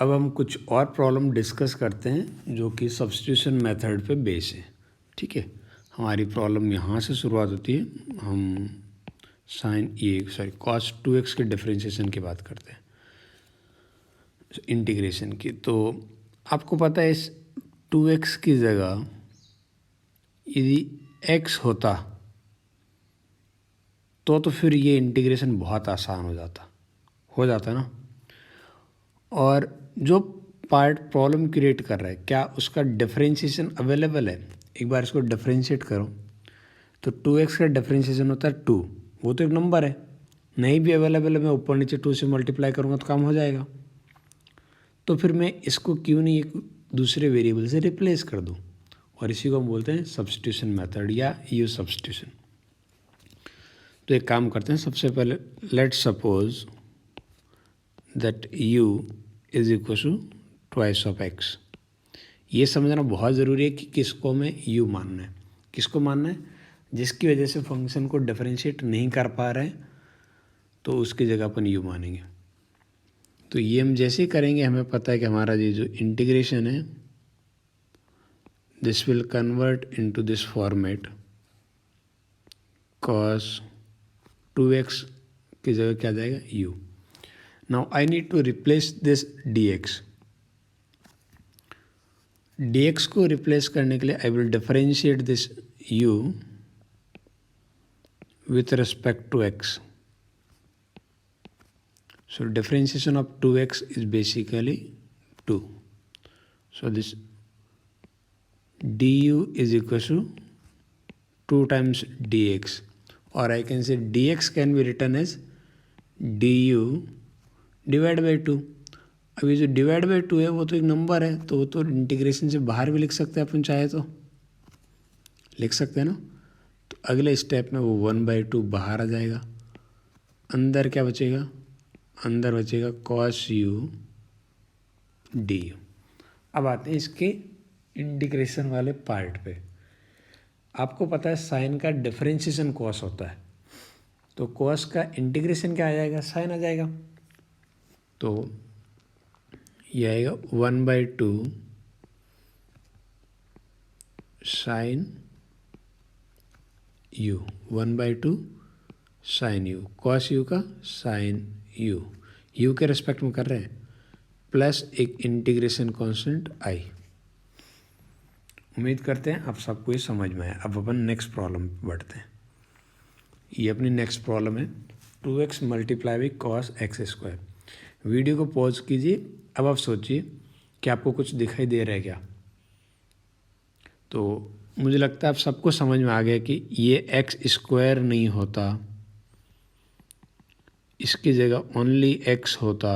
अब हम कुछ और प्रॉब्लम डिस्कस करते हैं जो कि सब्स्टिट्यूशन मेथड पे बेस है। ठीक है, हमारी प्रॉब्लम यहाँ से शुरुआत होती है। हम cos 2x के डिफरेंशिएशन की बात करते हैं, इंटीग्रेशन की। तो आपको पता है इस 2x की जगह यदि x होता तो फिर ये इंटीग्रेशन बहुत आसान हो जाता ना। और जो पार्ट प्रॉब्लम क्रिएट कर रहा है, क्या उसका डिफरेंशिएशन अवेलेबल है? एक बार इसको डिफरेंशिएट करो तो 2x का डिफरेंशिएशन होता है 2। वो तो एक नंबर है, नहीं भी अवेलेबल है, मैं ऊपर नीचे 2 से मल्टीप्लाई करूँगा तो काम हो जाएगा। तो फिर मैं इसको क्यों नहीं एक दूसरे वेरिएबल से रिप्लेस कर दूँ, और इसी को हम बोलते हैं सब्स्टिट्यूशन मेथड या यू सब्स्टिट्यूशन। तो एक काम करते हैं, सबसे पहले let's suppose that u is equal to twice of x। ये समझना बहुत ज़रूरी है कि किसको हमें u मानना है। किसको मानना है? जिसकी वजह से फंक्शन को डिफरेंशिएट नहीं कर पा रहे हैं, तो उसकी जगह अपन u मानेंगे। तो ये हम जैसे ही करेंगे, हमें पता है कि हमारा ये जो इंटीग्रेशन है this will convert into this format. cos 2x की जगह क्या जाएगा? u। Now I need to replace this dx. dx को रिप्लेस करने के लिए I will differentiate this u with respect to x. So differentiation of 2x is basically 2. So this du is equal to 2 times dx, or I can say dx can be written as du divide by 2। अभी जो divide by 2 है वो तो एक number है, तो वो तो इंटीग्रेशन से बाहर भी लिख सकते हैं अपन, चाहे तो लिख सकते हैं ना। तो अगले स्टेप में वो 1/2 बाहर आ जाएगा, अंदर क्या बचेगा? अंदर बचेगा cos u du। अब आते हैं इसके इंटीग्रेशन वाले पार्ट पे। आपको पता है साइन का डिफरेंशिएशन cos होता है, तो cos का इंटीग्रेशन क्या आ जाएगा? साइन आ जाएगा। तो ये आएगा 1/2 sine u, 1/2 sine u, cos u का साइन u के रेस्पेक्ट में कर रहे हैं, प्लस एक इंटीग्रेशन कांस्टेंट i। उम्मीद करते हैं आप सबको ये समझ में आया। अब अपन नेक्स्ट प्रॉब्लम पे बढ़ते हैं। ये अपनी नेक्स्ट प्रॉब्लम है 2x multiply by cos x²। Video को पॉज कीजिए। अब आप सोचिए कि आपको कुछ दिखाई दे रहा है क्या? तो मुझे लगता है आप सबको समझ में आ गया कि ये x² नहीं होता, इसकी जगह ओनली x होता,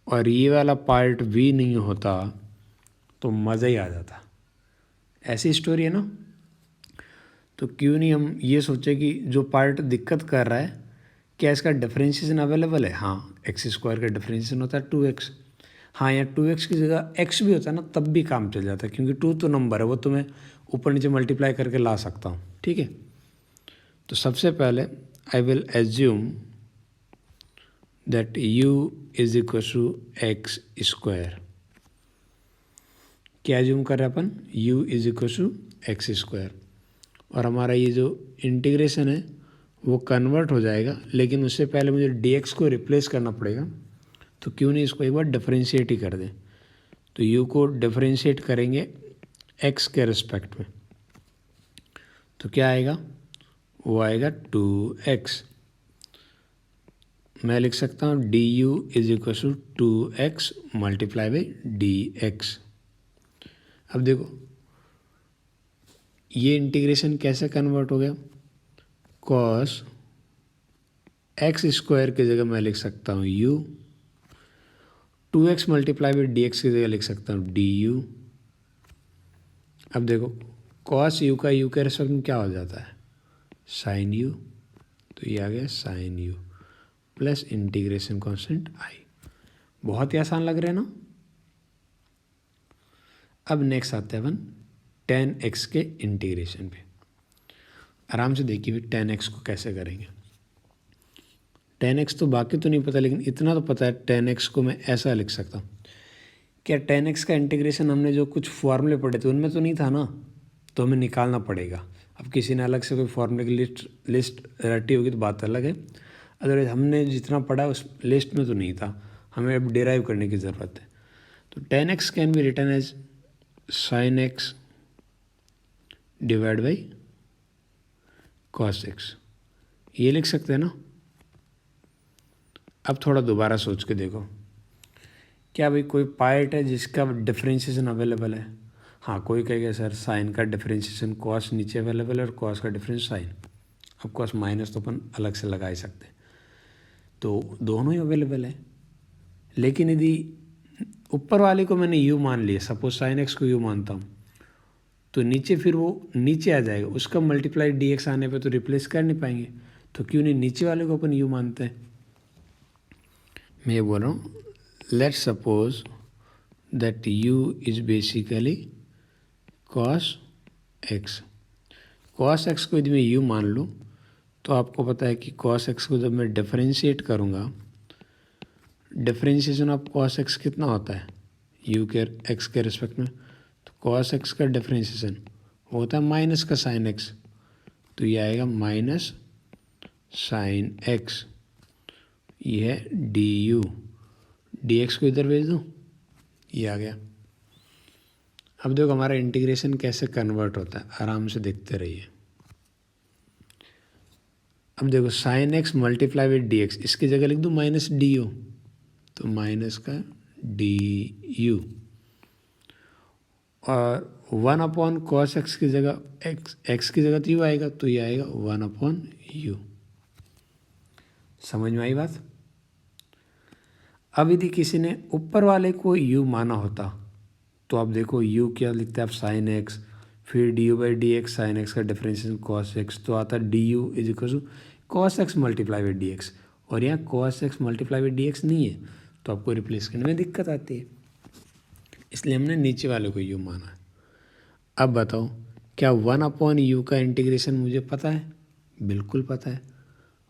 और ये वाला पार्ट भी नहीं होता, तो मज़ा ही आ जाता। ऐसी स्टोरी है ना। तो क्यों नहीं हम ये सोचे कि जो पार्ट दिक्कत कर रहा है, क्या इसका डिफरेंशिएशन अवेलेबल है? हाँ, x² का डिफरेंशिएशन होता है 2x। हाँ, या 2x की जगह x भी होता है ना, तब भी काम चल जाता है, क्योंकि 2 तो नंबर है, वो तो मैं ऊपर नीचे मल्टीप्लाई करके ला सकता हूँ। ठीक है, तो सबसे पहले I will assume that u is equal to x²। क्या एज्यूम कर रहे हैं अपन? u is equal to x²। और हमारा ये जो इंटीग्रेशन है वो कन्वर्ट हो जाएगा, लेकिन उससे पहले मुझे dx को रिप्लेस करना पड़ेगा। तो क्यों नहीं इसको एक बार डिफरेंशिएट ही कर दें। तो u को डिफरेंशिएट करेंगे x के रिस्पेक्ट में, तो क्या आएगा? वो आएगा 2x। मैं लिख सकता हूँ du is equal to 2x multiply by dx। अब देखो ये इंटीग्रेशन कैसे कन्वर्ट हो गया? cos x² की जगह मैं लिख सकता हूँ u, 2x multiply by dx की जगह लिख सकता हूँ du। अब देखो cos u का u के रेस्पेक्ट में क्या हो जाता है? sin u। तो ये आ गया sin u plus integration constant i। बहुत ही आसान लग रहे हैं ना। अब नेक्स्ट आते हैं अपन tan x के इंटीग्रेशन पे। आराम से देखिए भी tan x को कैसे करेंगे। tan x तो बाकी तो नहीं पता, लेकिन इतना तो पता है tan x को मैं ऐसा लिख सकता हूँ, क्या tan x का इंटीग्रेशन हमने जो कुछ फॉर्मूले पढ़े थे उनमें तो नहीं था ना, तो हमें निकालना पड़ेगा। अब किसी ने अलग से कोई फॉर्मूले की लिस्ट रटी होगी तो बात अलग है, अदरवाइज हमने जितना पढ़ा उस लिस्ट में तो नहीं था, हमें अब डिराइव करने की ज़रूरत है। तो tan x can be written as sin x divide by cos x, ये लिख सकते हैं ना। अब थोड़ा दोबारा सोच के देखो, क्या भाई कोई पार्ट है जिसका डिफरेंशिएशन अवेलेबल है? हाँ, कोई कहेगा सर साइन का डिफरेंशिएशन कॉस नीचे अवेलेबल है और कॉस का डिफरेंस साइन। अब कॉस माइनस तो अपन अलग से लगा ही सकते हैं, तो दोनों ही अवेलेबल है। लेकिन यदि ऊपर वाले को मैंने यू मान लिया, सपोज साइन एक्स को यू मानता हूँ, तो नीचे फिर वो नीचे आ जाएगा, उसका मल्टीप्लाई डी एक्स आने पे तो रिप्लेस कर नहीं पाएंगे, तो क्यों नहीं नीचे वाले को अपन यू मानते हैं। मैं ये बोल रहा हूँ, let's suppose that you is basically cos x. Cos x को यदि मैं यू मान लूँ तो आपको पता है कि कॉस एक्स को जब मैं डिफरेंशिएट करूँगा, डिफरेंशिएशन ऑफ कॉस एक्स कितना होता है यू के एक्स के रिस्पेक्ट में, तो कॉस एक्स का डिफरेंशिएशन होता है माइनस का साइन एक्स, तो ये आएगा माइनस साइन एक्स, ये है डी यू, डी एक्स को इधर भेज दूँ, ये आ गया। अब देखो हमारा इंटीग्रेशन कैसे कन्वर्ट होता है, आराम से देखते रहिए। अब देखो sign x multiply with d x, इसकी जगह लिख दूँ माइनस डी यू, तो माइनस का डी यू, और 1 अपॉन कॉस एक्स की जगह एक्स की जगह तो यू आएगा, तो ये आएगा 1/u। समझ में आई बात? अब यदि किसी ने ऊपर वाले को u माना होता तो आप देखो u क्या लिखते हैं आप, साइन एक्स, फिर d u by d x, sine x का डिफरेंशिएशन कॉस एक्स, तो आता d u is equal to cos x multiply with d x, और यहाँ cos x multiply with d x नहीं है, तो आपको रिप्लेस करने में दिक्कत आती है, इसलिए हमने नीचे वाले को u माना है। अब बताओ, क्या 1/u का इंटीग्रेशन मुझे पता है? बिल्कुल पता है।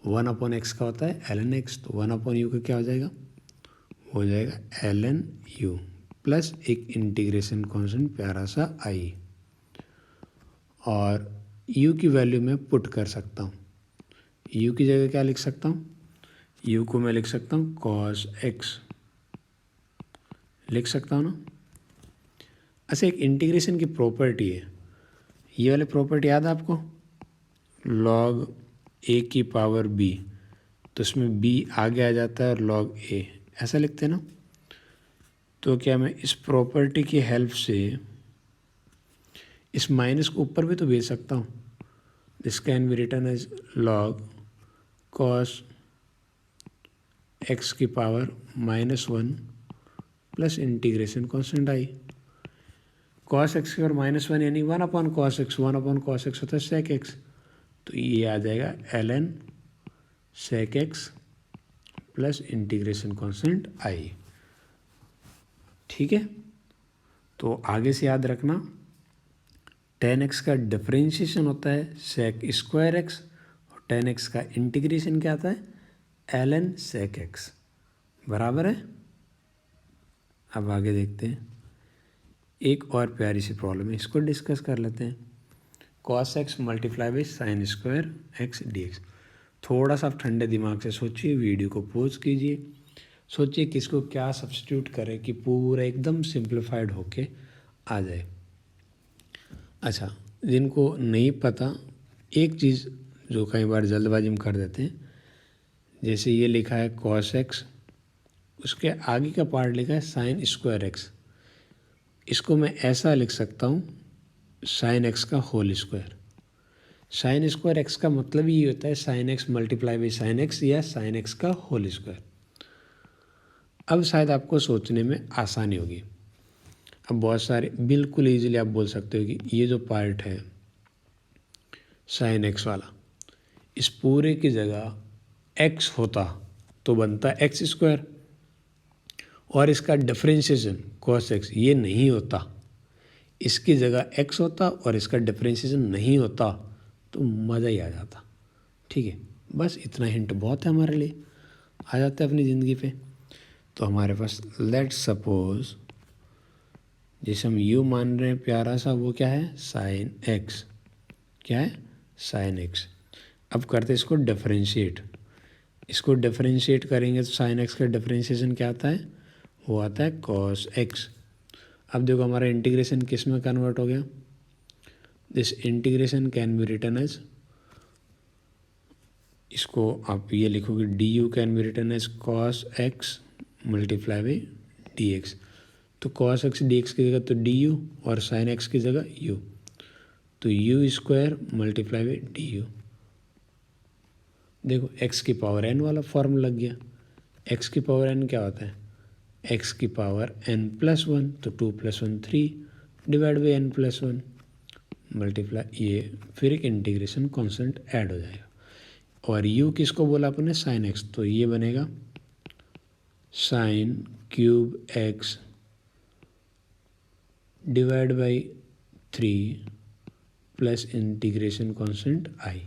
1/x का होता है ln x, तो 1/u का क्या हो जाएगा? हो जाएगा ln u प्लस एक इंटीग्रेशन कॉन्स्टेंट प्यारा सा i, और u की वैल्यू मैं पुट कर सकता हूँ। u की जगह क्या लिख सकता हूँ? u को मैं लिख सकता हूँ cos x, लिख सकता हूँ ना। अच्छा, एक इंटीग्रेशन की प्रॉपर्टी है, ये वाली प्रॉपर्टी याद है आपको, log a की पावर b, तो उसमें b आगे आ जाता है और log a ऐसा लिखते हैं ना। तो क्या मैं इस प्रॉपर्टी की हेल्प से इस माइनस को ऊपर भी तो भेज सकता हूँ, this can be written as log cos x की power -1 plus integration constant I. cos x की पावर -1 यानी 1/cos x, 1/cos x होता है sec x, तो ये आ जाएगा ln sec x प्लस इंटीग्रेशन कॉन्स्टेंट आई। ठीक है, तो आगे से याद रखना, tan x का डिफरेंशिएशन होता है sec स्क्वायर x, और tan x का इंटीग्रेशन क्या आता है ln sec x, बराबर है। अब आगे देखते हैं, एक और प्यारी सी प्रॉब्लम है, इसको डिस्कस कर लेते हैं। cos x multiply by sine square x dx। थोड़ा सा आप ठंडे दिमाग से सोचिए, वीडियो को पॉज कीजिए, सोचिए किसको क्या सब्स्टिट्यूट करें कि पूरा एकदम सिंप्लीफाइड होके आ जाए। अच्छा, जिनको नहीं पता, एक चीज़ जो कई बार जल्दबाजी में कर देते हैं, जैसे ये लिखा है cos x, उसके आगे का पार्ट लिखा है साइन स्क्वायर x, इसको मैं ऐसा लिख सकता हूँ साइन एक्स का whole square. Sine square x का मतलब ये होता है sine x multiply by sine x या साइन एक्स का होल स्क्वायर। अब शायद आपको सोचने में आसानी होगी। अब बहुत सारे बिल्कुल ईजिली आप बोल सकते हो कि ये जो पार्ट है साइन एक्स वाला, इस पूरे की जगह एक्स होता तो बनता एक्स स्क्वायर, और इसका डिफरेंशिएशन कॉस एक्स ये नहीं होता, इसकी जगह एक्स होता और इसका डिफरेंशिएशन नहीं होता, तो मज़ा ही आ जाता। ठीक है, बस इतना हिंट बहुत है हमारे लिए। आ जाते हैं अपनी ज़िंदगी पे। तो हमारे पास लेट्स सपोज जिसे हम u मान रहे हैं प्यारा सा, वो क्या है, साइन एक्स। क्या है, साइन एक्स। अब करते इसको डिफरेंशिएट। इसको डिफरेंशिएट करेंगे तो साइन एक्स का डिफरेंशिएशन क्या आता है, वो आता है कॉस एक्स। अब देखो हमारा इंटीग्रेशन किस में कन्वर्ट हो गया, this integration can be written as, इसको आप ये लिखोगे d u can be written as cos x multiply by d x. तो कॉस एक्स डी एक्स की जगह तो डी यू और साइन एक्स की जगह यू, तो u square multiply by d u. देखो एक्स की पावर एन वाला फॉर्मूला लग गया। एक्स की पावर एन क्या होता है, एक्स की पावर एन प्लस वन, तो 2 + 1 3 divide by n plus one multiply, ये फिर एक इंटीग्रेशन कॉन्स्टेंट ऐड हो जाएगा। और u किसको बोला अपने, साइन एक्स, तो ये बनेगा sine cube x divide by 3 plus integration constant I.